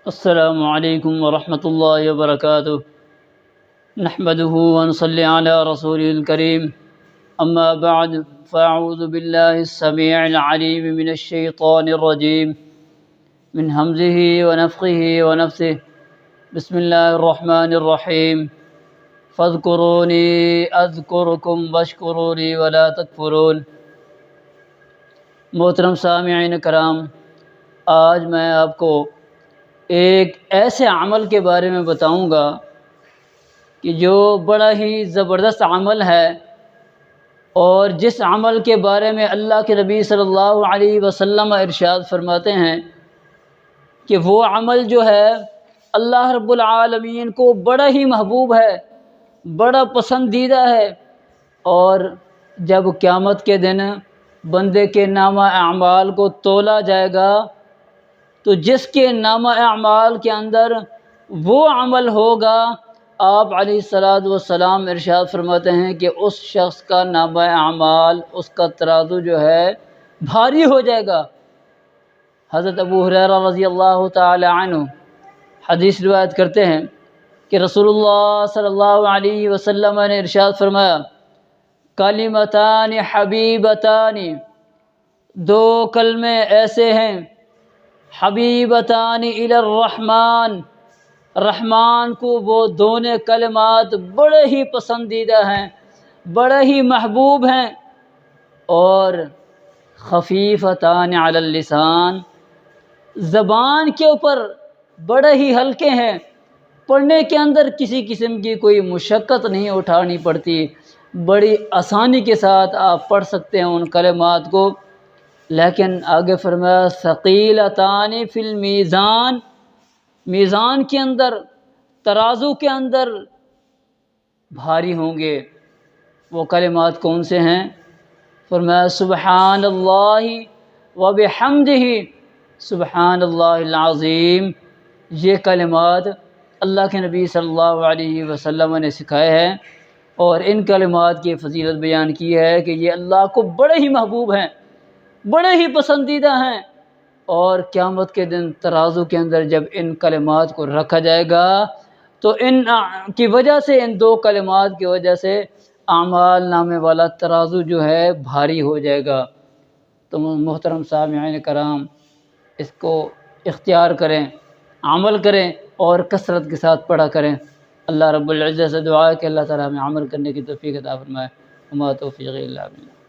السلام علیکم ورحمۃ اللہ وبرکاتہ۔ نحمده ونصلی علی رسول الکریم، اما بعد فاعوذ باللہ السمیع العلیم من الشیطان الرجیم، من حمزه ونفخه ونفثه، بسم اللہ الرحمن الرحیم، فاذکرونی اذکرکم واشکروا لی ولا تکفرون۔ محترم سامعین کرام، آج میں آپ کو ایک ایسے عمل کے بارے میں بتاؤں گا کہ جو بڑا ہی زبردست عمل ہے، اور جس عمل کے بارے میں اللہ کے نبی صلی اللہ علیہ وسلم ارشاد فرماتے ہیں کہ وہ عمل جو ہے اللہ رب العالمین کو بڑا ہی محبوب ہے، بڑا پسندیدہ ہے، اور جب قیامت کے دن بندے کے نامہ اعمال کو تولا جائے گا تو جس کے نامہ اعمال کے اندر وہ عمل ہوگا، آپ علیہ الصلاۃ والسلام ارشاد فرماتے ہیں کہ اس شخص کا نامہ اعمال، اس کا ترازو جو ہے بھاری ہو جائے گا۔ حضرت ابو ہریرہ رضی اللہ تعالی عنہ حدیث روایت کرتے ہیں کہ رسول اللہ صلی اللہ علیہ وسلم نے ارشاد فرمایا، کلمتان حبیبتان، دو کلمے ایسے ہیں حبیبتان الی الرحمن، رحمان کو وہ دونوں کلمات بڑے ہی پسندیدہ ہیں، بڑے ہی محبوب ہیں، اور خفیفتان علی اللسان، زبان کے اوپر بڑے ہی ہلکے ہیں، پڑھنے کے اندر کسی قسم کی کوئی مشقت نہیں اٹھانی پڑتی، بڑی آسانی کے ساتھ آپ پڑھ سکتے ہیں ان کلمات کو۔ لیکن آگے فرمایا ثقیلتان فی المیزان، میزان کے اندر، ترازو کے اندر بھاری ہوں گے۔ وہ کلمات کون سے ہیں؟ فرمایا سبحان اللہ وبحمدہ، سبحان اللہ العظیم۔ یہ کلمات اللہ کے نبی صلی اللہ علیہ وسلم نے سکھائے ہیں، اور ان کلمات کی فضیلت بیان کی ہے کہ یہ اللہ کو بڑے ہی محبوب ہیں، بڑے ہی پسندیدہ ہیں، اور قیامت کے دن ترازو کے اندر جب ان کلمات کو رکھا جائے گا تو ان کی وجہ سے، ان دو کلمات کی وجہ سے اعمال نامے والا ترازو جو ہے بھاری ہو جائے گا۔ تو محترم سامعین کرام، اس کو اختیار کریں، عمل کریں، اور کثرت کے ساتھ پڑھا کریں۔ اللہ رب العزت سے دعا ہے کہ اللہ تعالیٰ ہمیں عمل کرنے کی توفیق عطا فرمائے۔ وما توفیقی الا باللہ۔